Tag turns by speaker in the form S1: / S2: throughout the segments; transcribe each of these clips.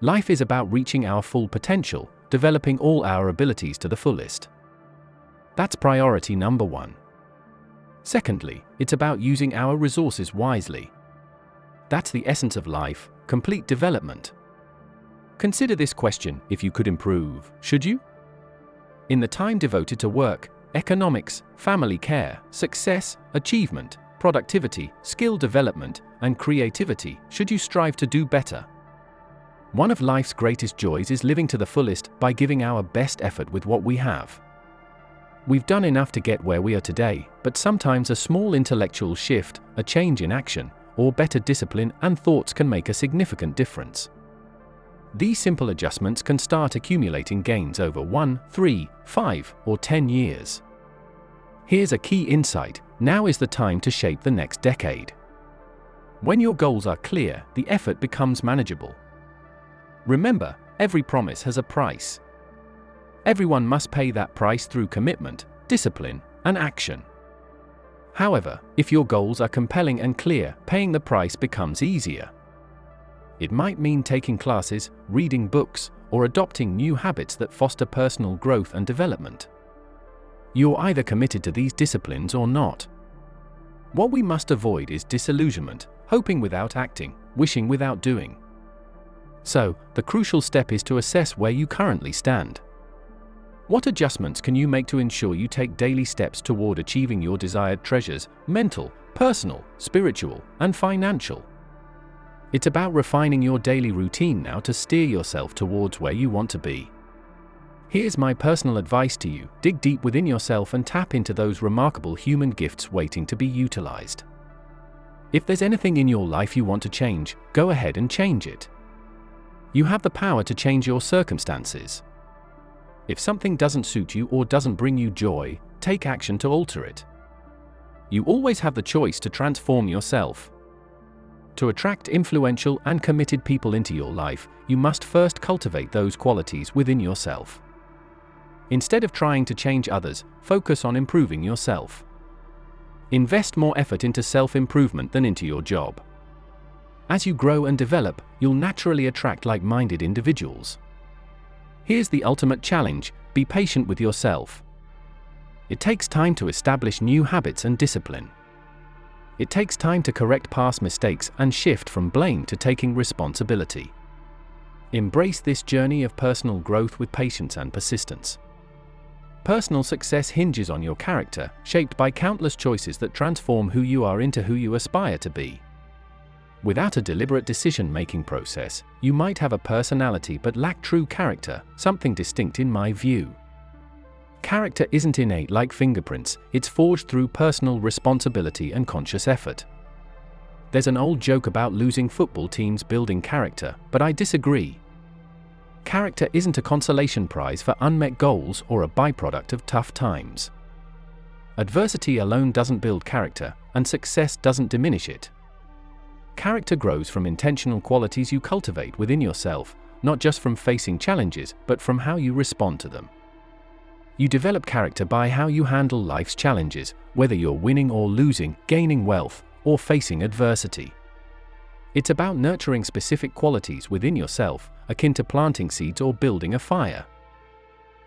S1: Life is about reaching our full potential, developing all our abilities to the fullest. That's priority number one. Secondly, it's about using our resources wisely. That's the essence of life, complete development. Consider this question: if you could improve, should you? In the time devoted to work, economics, family care, success, achievement, productivity, skill development, and creativity, should you strive to do better? One of life's greatest joys is living to the fullest by giving our best effort with what we have. We've done enough to get where we are today, but sometimes a small intellectual shift, a change in action, or better discipline and thoughts can make a significant difference. These simple adjustments can start accumulating gains over 1, 3, 5, or 10 years. Here's a key insight: now is the time to shape the next decade. When your goals are clear, the effort becomes manageable. Remember, every promise has a price. Everyone must pay that price through commitment, discipline, and action. However, if your goals are compelling and clear, paying the price becomes easier. It might mean taking classes, reading books, or adopting new habits that foster personal growth and development. You're either committed to these disciplines or not. What we must avoid is disillusionment, hoping without acting, wishing without doing. So, the crucial step is to assess where you currently stand. What adjustments can you make to ensure you take daily steps toward achieving your desired treasures: mental, personal, spiritual, and financial? It's about refining your daily routine now to steer yourself towards where you want to be. Here's my personal advice to you: dig deep within yourself and tap into those remarkable human gifts waiting to be utilized. If there's anything in your life you want to change, go ahead and change it. You have the power to change your circumstances. If something doesn't suit you or doesn't bring you joy, take action to alter it. You always have the choice to transform yourself. To attract influential and committed people into your life, you must first cultivate those qualities within yourself. Instead of trying to change others, focus on improving yourself. Invest more effort into self-improvement than into your job. As you grow and develop, you'll naturally attract like-minded individuals. Here's the ultimate challenge: be patient with yourself. It takes time to establish new habits and discipline. It takes time to correct past mistakes and shift from blame to taking responsibility. Embrace this journey of personal growth with patience and persistence. Personal success hinges on your character, shaped by countless choices that transform who you are into who you aspire to be. Without a deliberate decision-making process, you might have a personality but lack true character, something distinct in my view. Character isn't innate like fingerprints, it's forged through personal responsibility and conscious effort. There's an old joke about losing football teams building character, but I disagree. Character isn't a consolation prize for unmet goals or a byproduct of tough times. Adversity alone doesn't build character, and success doesn't diminish it. Character grows from intentional qualities you cultivate within yourself, not just from facing challenges, but from how you respond to them. You develop character by how you handle life's challenges, whether you're winning or losing, gaining wealth, or facing adversity. It's about nurturing specific qualities within yourself, akin to planting seeds or building a fire.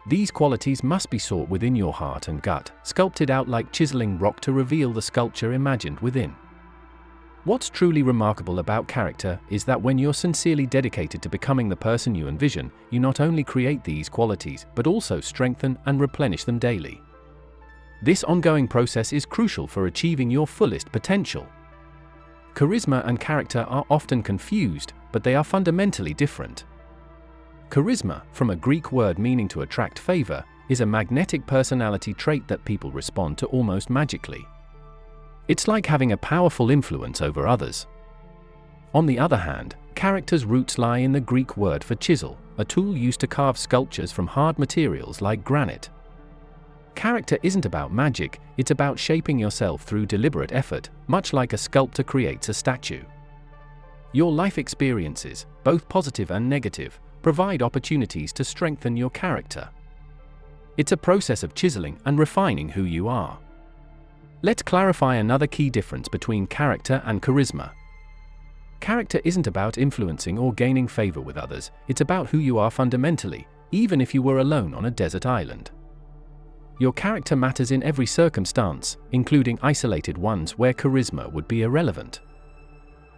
S1: These qualities must be sought within your heart and gut, sculpted out like chiseling rock to reveal the sculpture imagined within. What's truly remarkable about character is that when you're sincerely dedicated to becoming the person you envision, you not only create these qualities, but also strengthen and replenish them daily. This ongoing process is crucial for achieving your fullest potential. Charisma and character are often confused, but they are fundamentally different. Charisma, from a Greek word meaning to attract favor, is a magnetic personality trait that people respond to almost magically. It's like having a powerful influence over others. On the other hand, character's roots lie in the Greek word for chisel, a tool used to carve sculptures from hard materials like granite. Character isn't about magic, it's about shaping yourself through deliberate effort, much like a sculptor creates a statue. Your life experiences, both positive and negative, provide opportunities to strengthen your character. It's a process of chiseling and refining who you are. Let's clarify another key difference between character and charisma. Character isn't about influencing or gaining favor with others, it's about who you are fundamentally, even if you were alone on a desert island. Your character matters in every circumstance, including isolated ones where charisma would be irrelevant.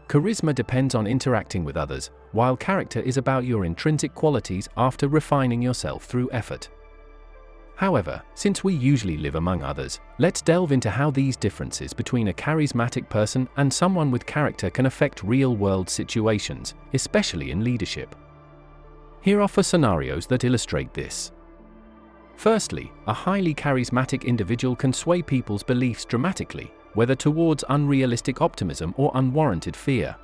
S1: Charisma depends on interacting with others, while character is about your intrinsic qualities after refining yourself through effort. However, since we usually live among others, let's delve into how these differences between a charismatic person and someone with character can affect real-world situations, especially in leadership. Here are 4 scenarios that illustrate this. Firstly, a highly charismatic individual can sway people's beliefs dramatically, whether towards unrealistic optimism or unwarranted fear.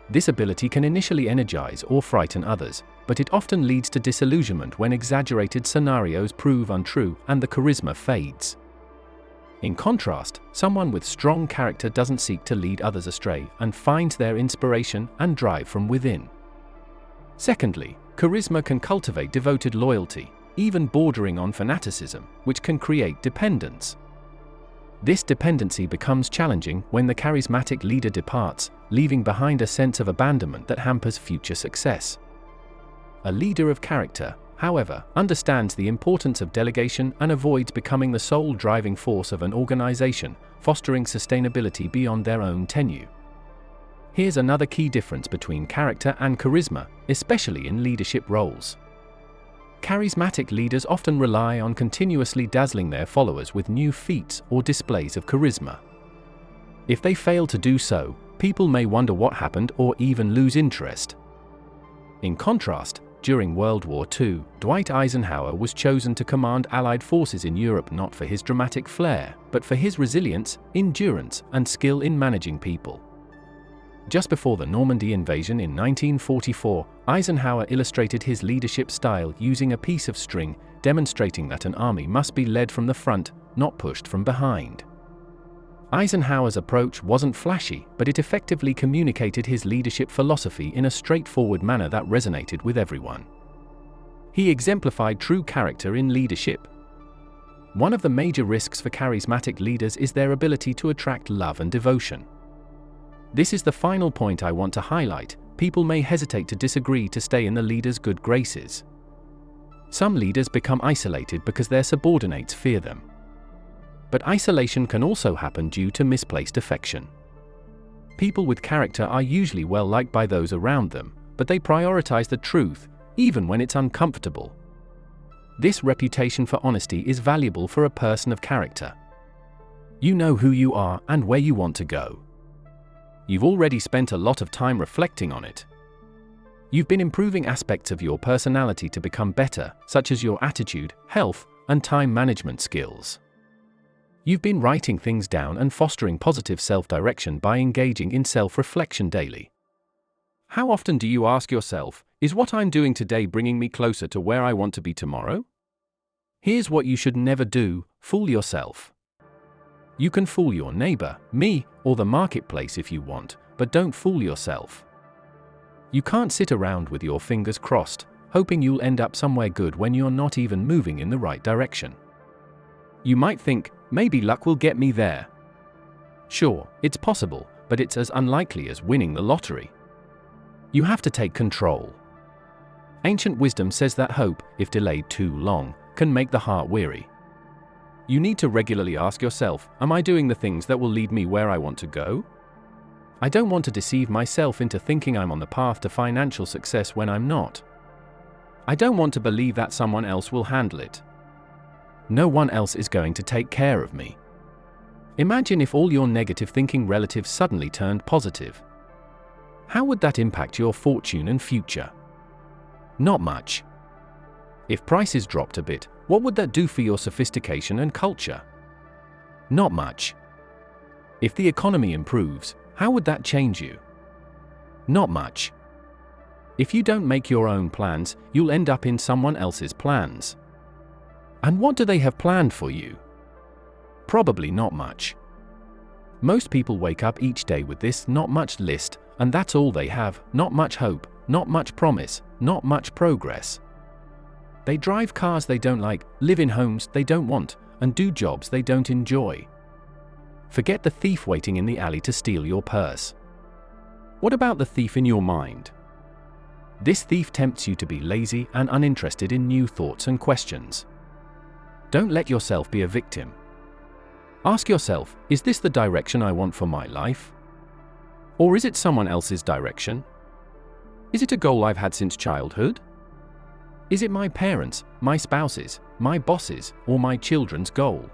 S1: This ability can initially energize or frighten others, but it often leads to disillusionment when exaggerated scenarios prove untrue and the charisma fades. In contrast, someone with strong character doesn't seek to lead others astray and finds their inspiration and drive from within. Secondly, charisma can cultivate devoted loyalty, even bordering on fanaticism, which can create dependence. This dependency becomes challenging when the charismatic leader departs, leaving behind a sense of abandonment that hampers future success. A leader of character, however, understands the importance of delegation and avoids becoming the sole driving force of an organization, fostering sustainability beyond their own tenure. Here's another key difference between character and charisma, especially in leadership roles. Charismatic leaders often rely on continuously dazzling their followers with new feats or displays of charisma. If they fail to do so, people may wonder what happened or even lose interest. In contrast, during World War II, Dwight Eisenhower was chosen to command Allied forces in Europe not for his dramatic flair, but for his resilience, endurance, and skill in managing people. Just before the Normandy invasion in 1944, Eisenhower illustrated his leadership style using a piece of string, demonstrating that an army must be led from the front, not pushed from behind. Eisenhower's approach wasn't flashy, but it effectively communicated his leadership philosophy in a straightforward manner that resonated with everyone. He exemplified true character in leadership. One of the major risks for charismatic leaders is their ability to attract love and devotion. This is the final point I want to highlight. People may hesitate to disagree to stay in the leader's good graces. Some leaders become isolated because their subordinates fear them. But isolation can also happen due to misplaced affection. People with character are usually well liked by those around them, but they prioritize the truth, even when it's uncomfortable. This reputation for honesty is valuable for a person of character. You know who you are and where you want to go. You've already spent a lot of time reflecting on it. You've been improving aspects of your personality to become better, such as your attitude, health, and time management skills. You've been writing things down and fostering positive self-direction by engaging in self-reflection daily. How often do you ask yourself, is what I'm doing today bringing me closer to where I want to be tomorrow? Here's what you should never do: fool yourself. You can fool your neighbor, me, or the marketplace if you want, but don't fool yourself. You can't sit around with your fingers crossed, hoping you'll end up somewhere good when you're not even moving in the right direction. You might think, maybe luck will get me there. Sure, it's possible, but it's as unlikely as winning the lottery. You have to take control. Ancient wisdom says that hope, if delayed too long, can make the heart weary. You need to regularly ask yourself, am I doing the things that will lead me where I want to go? I don't want to deceive myself into thinking I'm on the path to financial success when I'm not. I don't want to believe that someone else will handle it. No one else is going to take care of me. Imagine if all your negative thinking relatives suddenly turned positive. How would that impact your fortune and future? Not much. If prices dropped a bit, what would that do for your sophistication and culture? Not much. If the economy improves, how would that change you? Not much. If you don't make your own plans, you'll end up in someone else's plans. And what do they have planned for you? Probably not much. Most people wake up each day with this not much list, and that's all they have: not much hope, not much promise, not much progress. They drive cars they don't like, live in homes they don't want, and do jobs they don't enjoy. Forget the thief waiting in the alley to steal your purse. What about the thief in your mind? This thief tempts you to be lazy and uninterested in new thoughts and questions. Don't let yourself be a victim. Ask yourself, is this the direction I want for my life? Or is it someone else's direction? Is it a goal I've had since childhood? Is it my parents', my spouse's, my boss's, or my children's goal?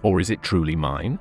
S1: Or is it truly mine?